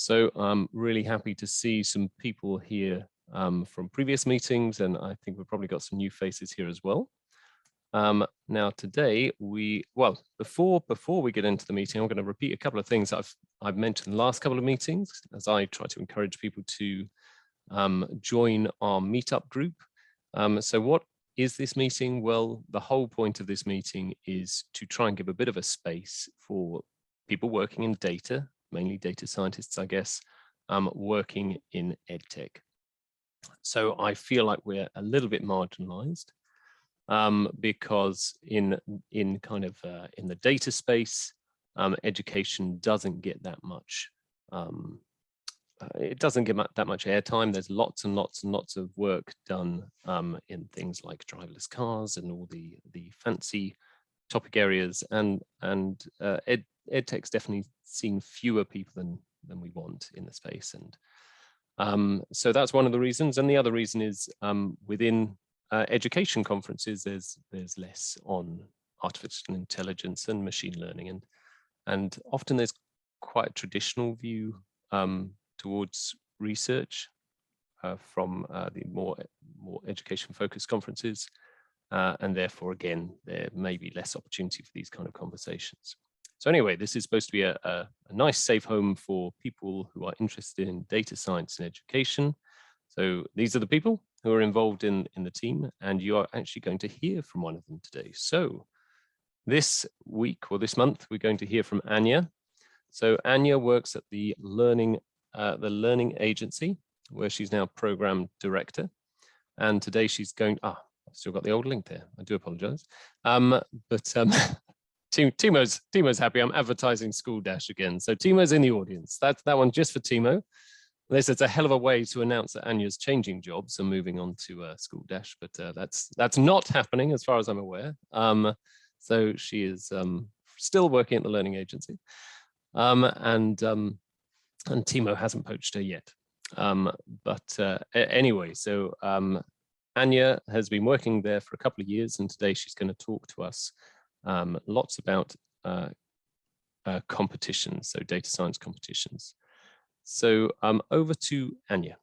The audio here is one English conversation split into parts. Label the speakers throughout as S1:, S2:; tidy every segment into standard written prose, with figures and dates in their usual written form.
S1: So I'm really happy to see some people here from previous meetings, and I think we've probably got some new faces here as well. Now today before we get into the meeting, I'm going to repeat a couple of things I've mentioned in the last couple of meetings as I try to encourage people to join our meetup group. So what is this meeting? Well, the whole point of this meeting is to try and give a bit of a space for people working in data, mainly data scientists, I guess, working in EdTech. So I feel like we're a little bit marginalized because in the data space, education doesn't get that much. It doesn't get that much airtime. There's lots and lots and lots of work done in things like driverless cars and all the fancy topic areas, and EdTech's definitely seen fewer people than we want in the space, and so that's one of the reasons. And the other reason is within education conferences, there's less on artificial intelligence and machine learning, and often there's quite a traditional view towards research from the more education focused conferences, and therefore again there may be less opportunity for these kind of conversations. So anyway, this is supposed to be a nice safe home for people who are interested in data science and education. So these are the people who are involved in the team, and you are actually going to hear from one of them today. So this week or this month, we're going to hear from Aigner. So Aigner works at the learning agency, where she's now program director. And today she's going, I've still got the old link there. I do apologize. Timo's happy. I'm advertising School Dash again. So Timo's in the audience. That one just for Timo. This is a hell of a way to announce that Aigner's changing jobs and moving on to School Dash, but that's not happening as far as I'm aware. So she is still working at the learning agency, and Timo hasn't poached her yet. Anyway, so Aigner has been working there for a couple of years, and today she's going to talk to us lots about competitions, so data science competitions. So over to Aigner.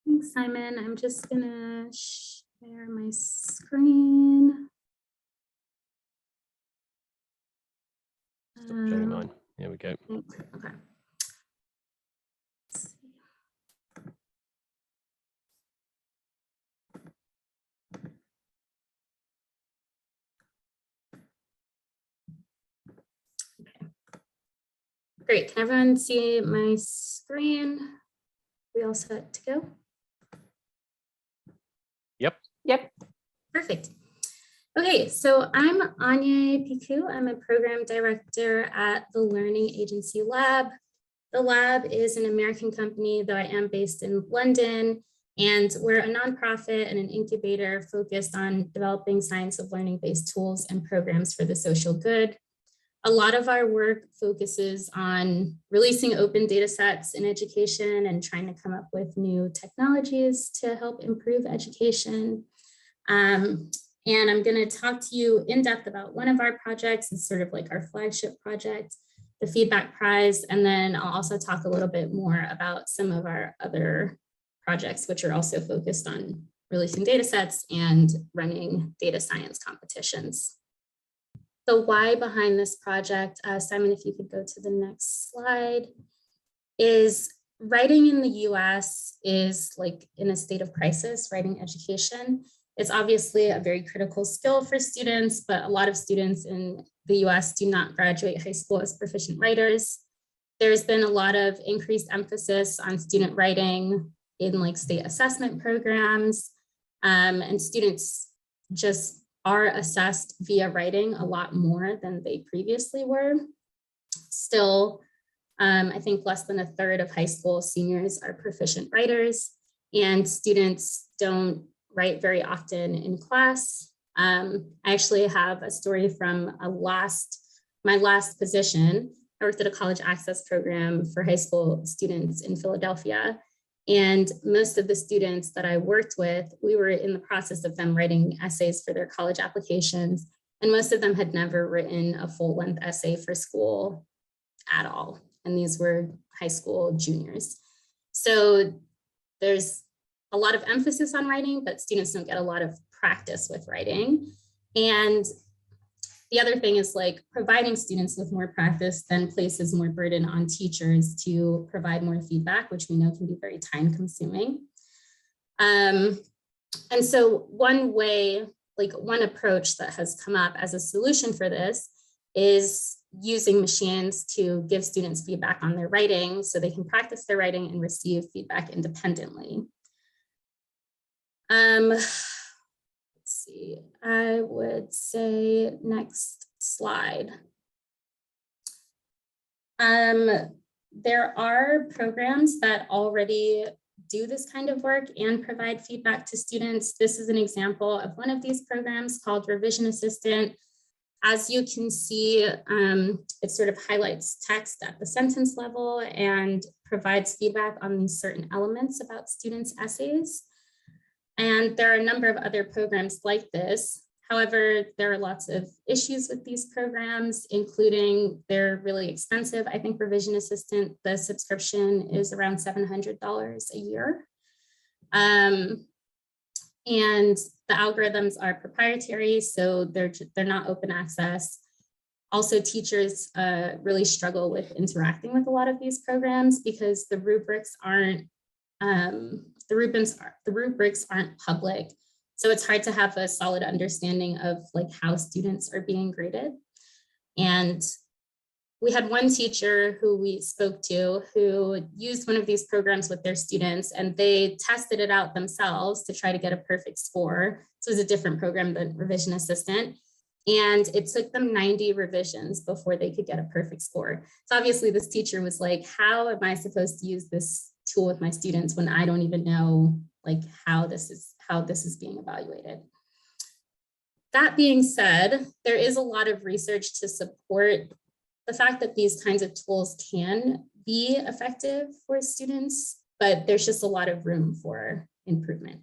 S2: Thanks, Simon. I'm just gonna share my screen.
S1: Stop sharing mine. Here we go.
S2: Okay. Great, can everyone see my screen? We all set to go?
S1: Yep.
S2: Perfect. Okay, so I'm Aigner Picou. I'm a program director at the Learning Agency Lab. The lab is an American company, though I am based in London, and we're a nonprofit and an incubator focused on developing science of learning-based tools and programs for the social good. A lot of our work focuses on releasing open data sets in education and trying to come up with new technologies to help improve education. And I'm going to talk to you in depth about one of our projects. It's sort of like our flagship project, the Feedback Prize. And then I'll also talk a little bit more about some of our other projects, which are also focused on releasing data sets and running data science competitions. The why behind this project, Simon, if you could go to the next slide, is writing in the US is like in a state of crisis, writing education. It's obviously a very critical skill for students, but a lot of students in the US do not graduate high school as proficient writers. There's been a lot of increased emphasis on student writing in like state assessment programs, and students just are assessed via writing a lot more than they previously were. Still, I think less than a third of high school seniors are proficient writers, and students don't write very often in class. I actually have a story from my last position. I worked at a college access program for high school students in Philadelphia. And most of the students that I worked with, we were in the process of them writing essays for their college applications. And most of them had never written a full-length essay for school at all. And these were high school juniors. So there's a lot of emphasis on writing, but students don't get a lot of practice with writing. And the other thing is like providing students with more practice then places more burden on teachers to provide more feedback, which we know can be very time consuming. And so one way, like one approach that has come up as a solution for this is using machines to give students feedback on their writing so they can practice their writing and receive feedback independently. Let's see, I would say next slide. There are programs that already do this kind of work and provide feedback to students. This is an example of one of these programs called Revision Assistant. As you can see, it sort of highlights text at the sentence level and provides feedback on these certain elements about students' essays. And there are a number of other programs like this. However, there are lots of issues with these programs, including they're really expensive. I think Revision Assistant, the subscription is around $700 a year. And the algorithms are proprietary, so they're not open access. Also, teachers really struggle with interacting with a lot of these programs because the rubrics aren't public. So it's hard to have a solid understanding of like how students are being graded. And we had one teacher who we spoke to who used one of these programs with their students, and they tested it out themselves to try to get a perfect score. So it was a different program than Revision Assistant. And it took them 90 revisions before they could get a perfect score. So obviously this teacher was like, how am I supposed to use this tool with my students when I don't even know like how this is being evaluated? That being said, there is a lot of research to support the fact that these kinds of tools can be effective for students, but there's just a lot of room for improvement.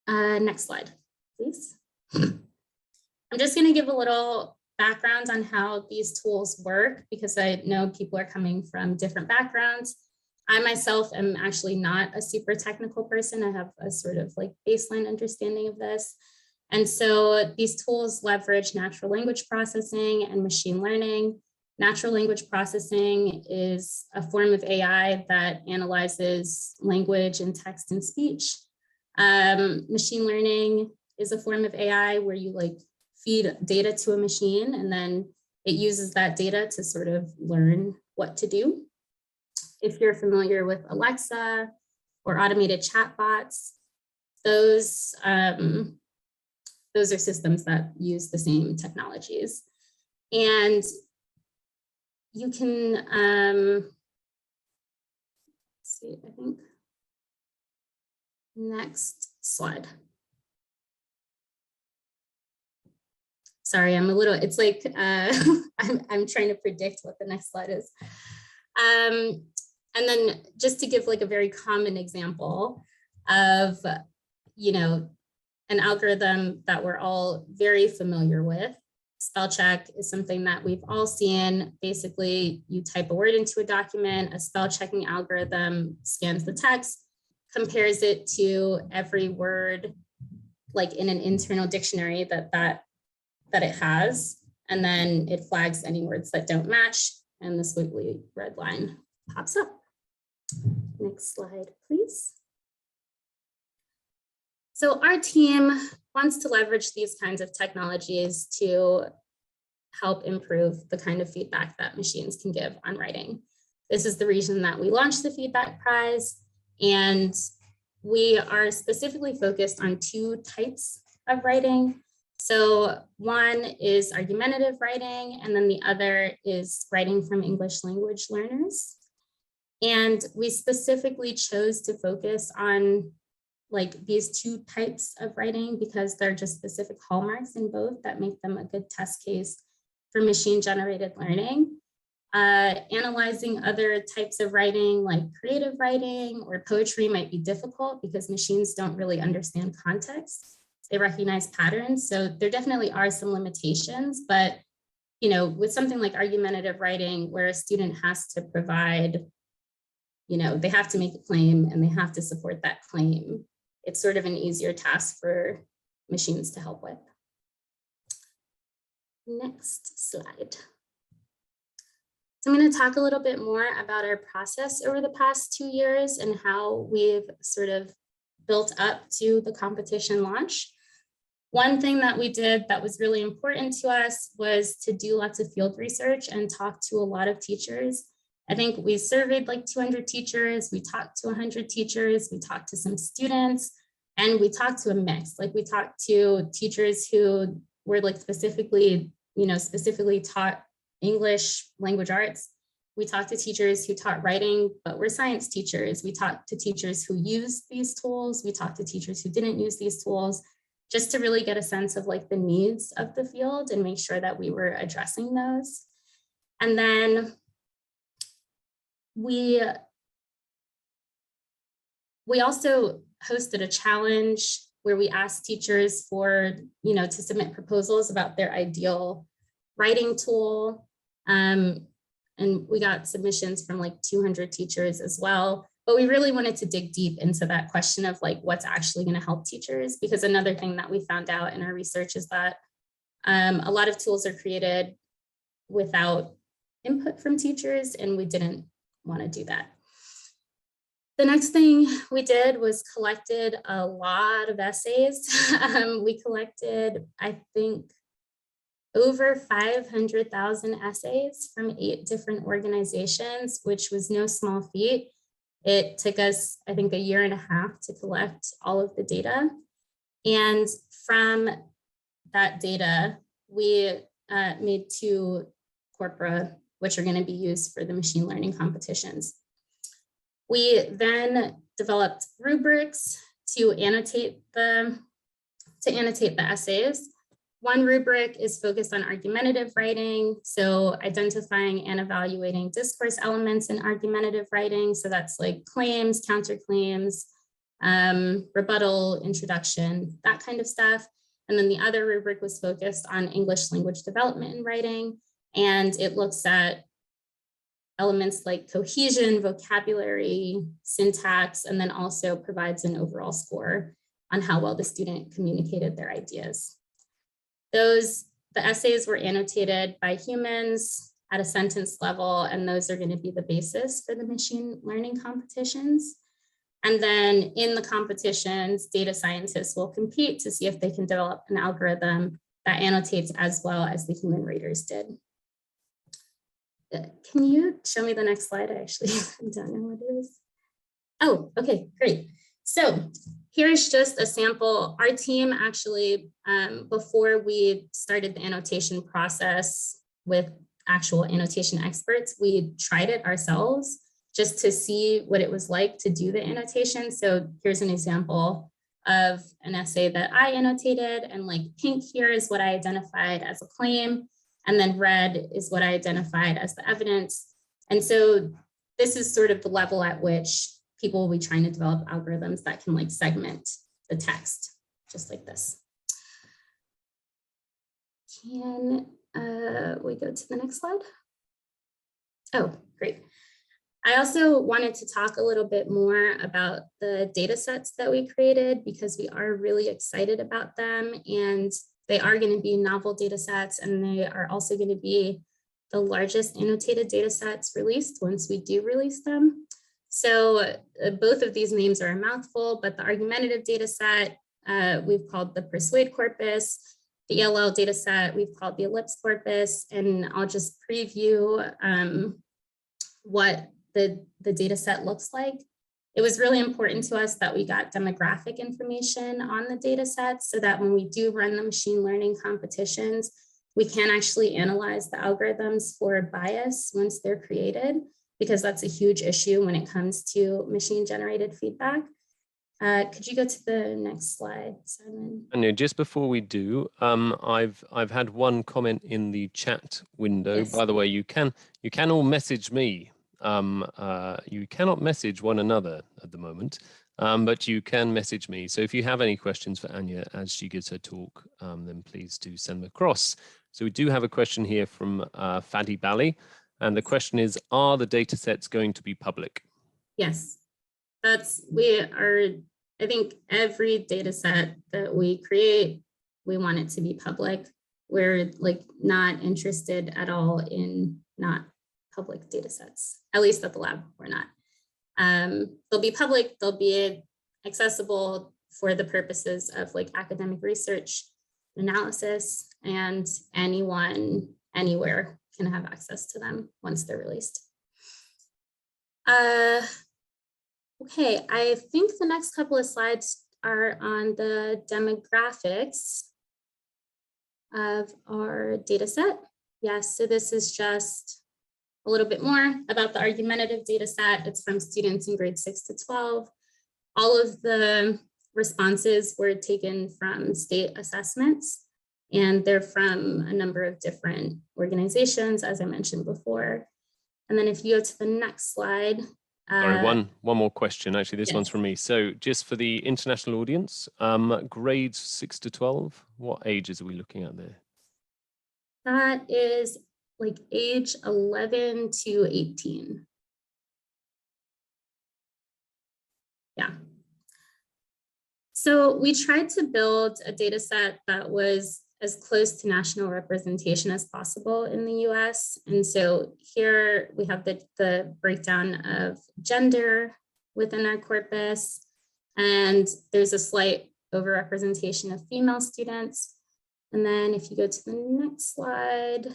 S2: Next slide, please. I'm just going to give a little background on how these tools work because I know people are coming from different backgrounds. I myself am actually not a super technical person. I have a sort of like baseline understanding of this. And so these tools leverage natural language processing and machine learning. Natural language processing is a form of AI that analyzes language and text and speech. Machine learning is a form of AI where you like feed data to a machine and then it uses that data to sort of learn what to do. If you're familiar with Alexa or automated chatbots, those are systems that use the same technologies. And you can, let's see, I think, next slide. Sorry, I'm a little, it's like, I'm trying to predict what the next slide is. And then just to give like a very common example of, you know, an algorithm that we're all very familiar with. Spell check is something that we've all seen. Basically, you type a word into a document, a spell checking algorithm scans the text, compares it to every word like in an internal dictionary that it has, and then it flags any words that don't match, and the squiggly red line pops up. Next slide, please. So our team wants to leverage these kinds of technologies to help improve the kind of feedback that machines can give on writing. This is the reason that we launched the Feedback Prize, and we are specifically focused on two types of writing. So one is argumentative writing, and then the other is writing from English language learners. And we specifically chose to focus on like these two types of writing because they're just specific hallmarks in both that make them a good test case for machine generated learning. Analyzing other types of writing like creative writing or poetry might be difficult because machines don't really understand context. They recognize patterns. So there definitely are some limitations, but with something like argumentative writing, where a student has to provide, they have to make a claim and they have to support that claim, it's sort of an easier task for machines to help with. Next slide. So I'm going to talk a little bit more about our process over the past 2 years and how we've sort of built up to the competition launch. One thing that we did that was really important to us was to do lots of field research and talk to a lot of teachers. I think we surveyed like 200 teachers, we talked to 100 teachers, we talked to some students, and we talked to a mix. Like we talked to teachers who were like specifically taught English language arts. We talked to teachers who taught writing, but were science teachers. We talked to teachers who used these tools. We talked to teachers who didn't use these tools, just to really get a sense of like the needs of the field and make sure that we were addressing those. And then we also hosted a challenge where we asked teachers to submit proposals about their ideal writing tool. And we got submissions from like 200 teachers as well. But we really wanted to dig deep into that question of like what's actually going to help teachers, because another thing that we found out in our research is that a lot of tools are created without input from teachers, and we didn't want to do that. The next thing we did was collected a lot of essays. We collected, I think, over 500,000 essays from 8 different organizations, which was no small feat. It took us, I think, 1.5 years to collect all of the data. And from that data, we made 2 corpora, which are going to be used for the machine learning competitions. We then developed rubrics to annotate the essays. One rubric is focused on argumentative writing, so identifying and evaluating discourse elements in argumentative writing. So that's like claims, counterclaims, rebuttal, introduction, that kind of stuff. And then the other rubric was focused on English language development in writing, and it looks at elements like cohesion, vocabulary, syntax, and then also provides an overall score on how well the student communicated their ideas. The essays were annotated by humans at a sentence level, and those are going to be the basis for the machine learning competitions. And then in the competitions, data scientists will compete to see if they can develop an algorithm that annotates as well as the human raters did. Can you show me the next slide? I actually don't know what it is. Oh, okay, great. So here's just a sample. Our team actually, before we started the annotation process with actual annotation experts, we tried it ourselves just to see what it was like to do the annotation. So here's an example of an essay that I annotated, and like pink here is what I identified as a claim. And then red is what I identified as the evidence. And so this is sort of the level at which people will be trying to develop algorithms that can like segment the text, just like this. Can we go to the next slide? Oh, great. I also wanted to talk a little bit more about the data sets that we created, because we are really excited about them, and they are going to be novel data sets, and they are also going to be the largest annotated data sets released once we do release them. So both of these names are a mouthful, but the argumentative data set we've called the persuade corpus. The ELL data set we've called the ellipse corpus, and I'll just preview what the data set looks like. It was really important to us that we got demographic information on the data sets so that when we do run the machine learning competitions, we can actually analyze the algorithms for bias once they're created, because that's a huge issue when it comes to machine generated feedback. Could you go to the next slide, Simon?
S1: And just before we do, I've had one comment in the chat window. Yes. By the way, you can all message me. You cannot message one another at the moment, but you can message me. So if you have any questions for Anya as she gives her talk, then please do send them across. So we do have a question here from Fadi Bali. And the question is, are the data sets going to be public?
S2: Yes, I think every data set that we create, we want it to be public. We're like not interested at all in not public data sets, at least at the lab, we're not. They'll be public, they'll be accessible for the purposes of like academic research, analysis, and anyone, anywhere can have access to them once they're released. Okay, I think the next couple of slides are on the demographics of our data set. Yes, so this is just a little bit more about the argumentative data set. It's from students in grades 6 to 12. All of the responses were taken from state assessments, and they're from a number of different organizations, as I mentioned before. And then if you go to the next slide.
S1: Sorry, one more question. Actually, this one's from me. So just for the international audience, grades 6 to 12, what ages are we looking at there?
S2: That is like age 11 to 18. Yeah. So we tried to build a data set that was as close to national representation as possible in the US. And so here we have the breakdown of gender within our corpus. And there's a slight overrepresentation of female students. And then if you go to the next slide,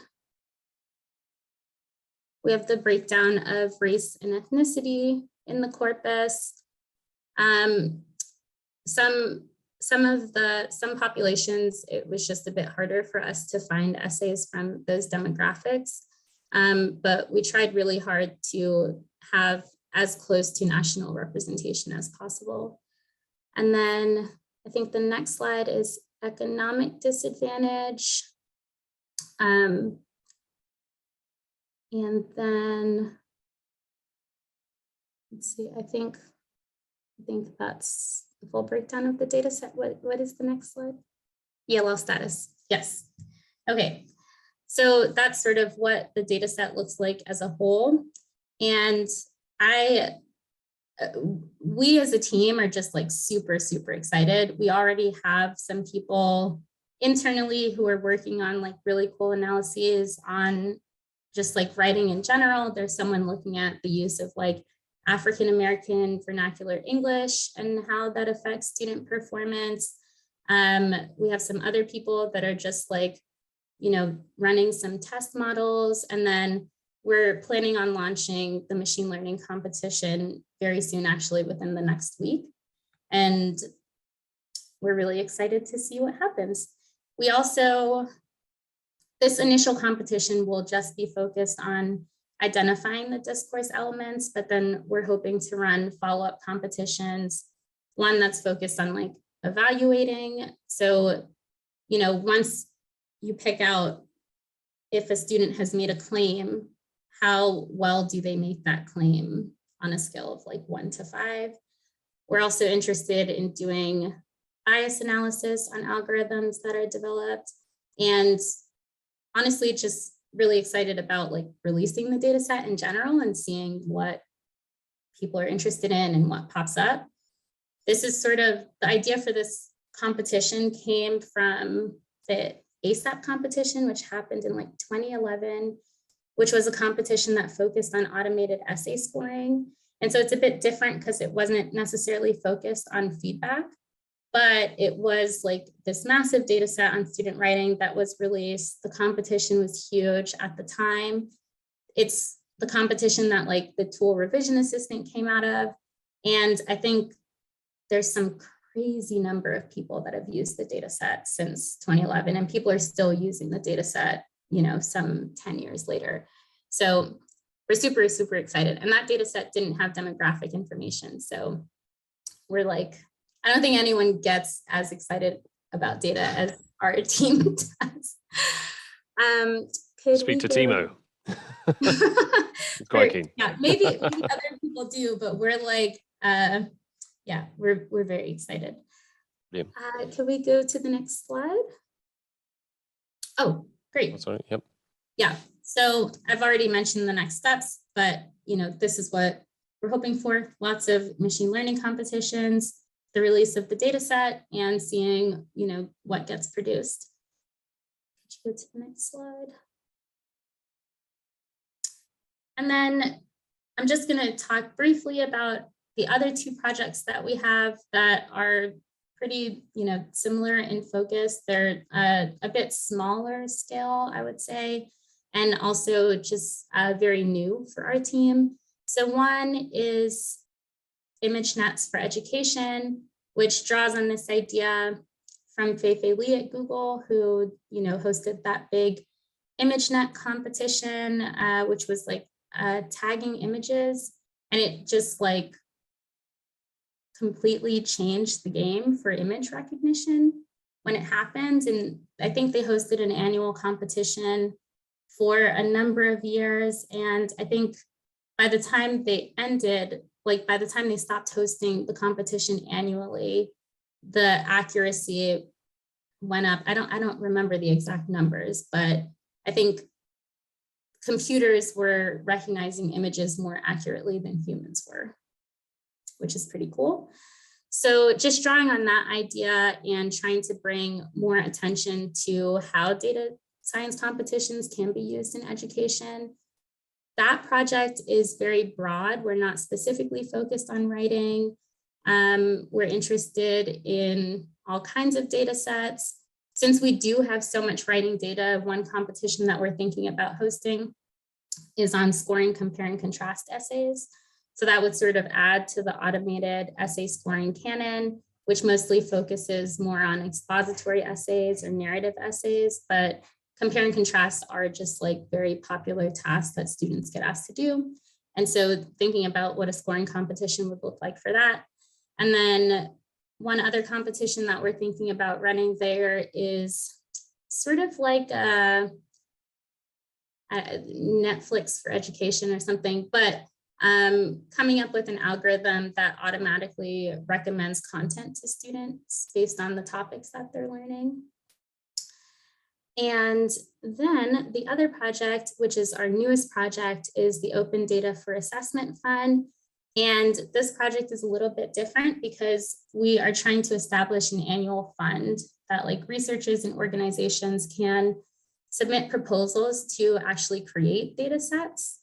S2: we have the breakdown of race and ethnicity in the corpus. Some populations, it was just a bit harder for us to find essays from those demographics, but we tried really hard to have as close to national representation as possible. And then I think the next slide is economic disadvantage. And then, let's see, I think that's the full breakdown of the data set. What is the next slide? ELL status, yes. Okay, so that's sort of what the data set looks like as a whole. And we as a team are just like super, super excited. We already have some people internally who are working on like really cool analyses on just like writing in general. There's someone looking at the use of like African-American vernacular English and how that affects student performance. We have some other people that are just like, you know, running some test models. And then we're planning on launching the machine learning competition very soon, actually within the next week. And we're really excited to see what happens. We also, this initial competition will just be focused on identifying the discourse elements, but then we're hoping to run follow-up competitions, one that's focused on like evaluating. So, you know, once you pick out if a student has made a claim, how well do they make that claim on a scale of like 1 to 5? We're also interested in doing bias analysis on algorithms that are developed, and honestly, just really excited about like releasing the data set in general and seeing what people are interested in and what pops up. This is sort of the idea for this competition came from the ASAP competition, which happened in like 2011, which was a competition that focused on automated essay scoring. And so it's a bit different because it wasn't necessarily focused on feedback, but it was like this massive data set on student writing that was released. The competition was huge at the time. It's the competition that like the tool Revision Assistant came out of. And I think there's some crazy number of people that have used the data set since 2011, and people are still using the data set, you know, some 10 years later. So we're super, super excited. And that data set didn't have demographic information. So we're like, I don't think anyone gets as excited about data as our team does.
S1: Speak to Timo. It's quite keen.
S2: Yeah, maybe other people do, but we're like, yeah, we're very excited. Yeah. Can we go to the next slide? Oh, great.
S1: Oh, sorry, yep.
S2: Yeah, so I've already mentioned the next steps, but this is what we're hoping for. Lots of machine learning competitions, the release of the data set, and seeing what gets produced. Could you go to the next slide? And then I'm just going to talk briefly about the other two projects that we have that are pretty, similar in focus. They're a bit smaller scale, I would say, and also just very new for our team. So one is image nets for education, which draws on this idea from Fei Li at Google, who hosted that big ImageNet competition, which was like tagging images, and it just like completely changed the game for image recognition when it happened. And I think they hosted an annual competition for a number of years. And I think by the time they ended, like by the time they stopped hosting the competition annually, the accuracy went up. I don't remember the exact numbers, but I think computers were recognizing images more accurately than humans were, which is pretty cool. So just drawing on that idea and trying to bring more attention to how data science competitions can be used in education. That project is very broad. We're not specifically focused on writing. We're interested in all kinds of data sets. Since we do have so much writing data, one competition that we're thinking about hosting is on scoring compare and contrast essays. So that would sort of add to the automated essay scoring canon, which mostly focuses more on expository essays or narrative essays, but compare and contrast are just like very popular tasks that students get asked to do. And so thinking about what a scoring competition would look like for that. And then one other competition that we're thinking about running there is sort of like a Netflix for education or something, but coming up with an algorithm that automatically recommends content to students based on the topics that they're learning. And then the other project, which is our newest project, is the Open Data for Assessment Fund. And this project is a little bit different because we are trying to establish an annual fund that like researchers and organizations can submit proposals to actually create data sets.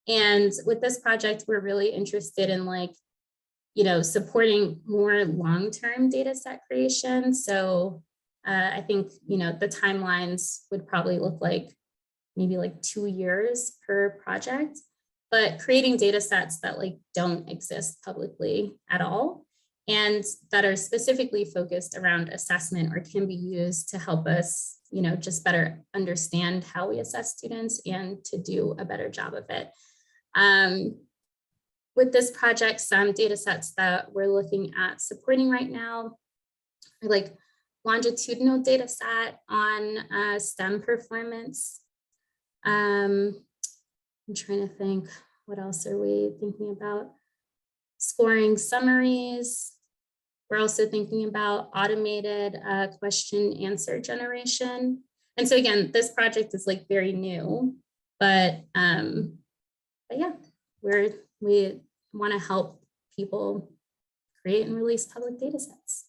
S2: And with this project, we're really interested in supporting more long-term data set creation. So I think, the timelines would probably look like maybe like 2 years per project, but creating data sets that don't exist publicly at all and that are specifically focused around assessment or can be used to help us, just better understand how we assess students and to do a better job of it. With this project, some data sets that we're looking at supporting right now are like longitudinal data set on STEM performance. I'm trying to think, what else are we thinking about? Scoring summaries. We're also thinking about automated question answer generation. And so again, this project is very new, but yeah, we want to help people create and release public data sets.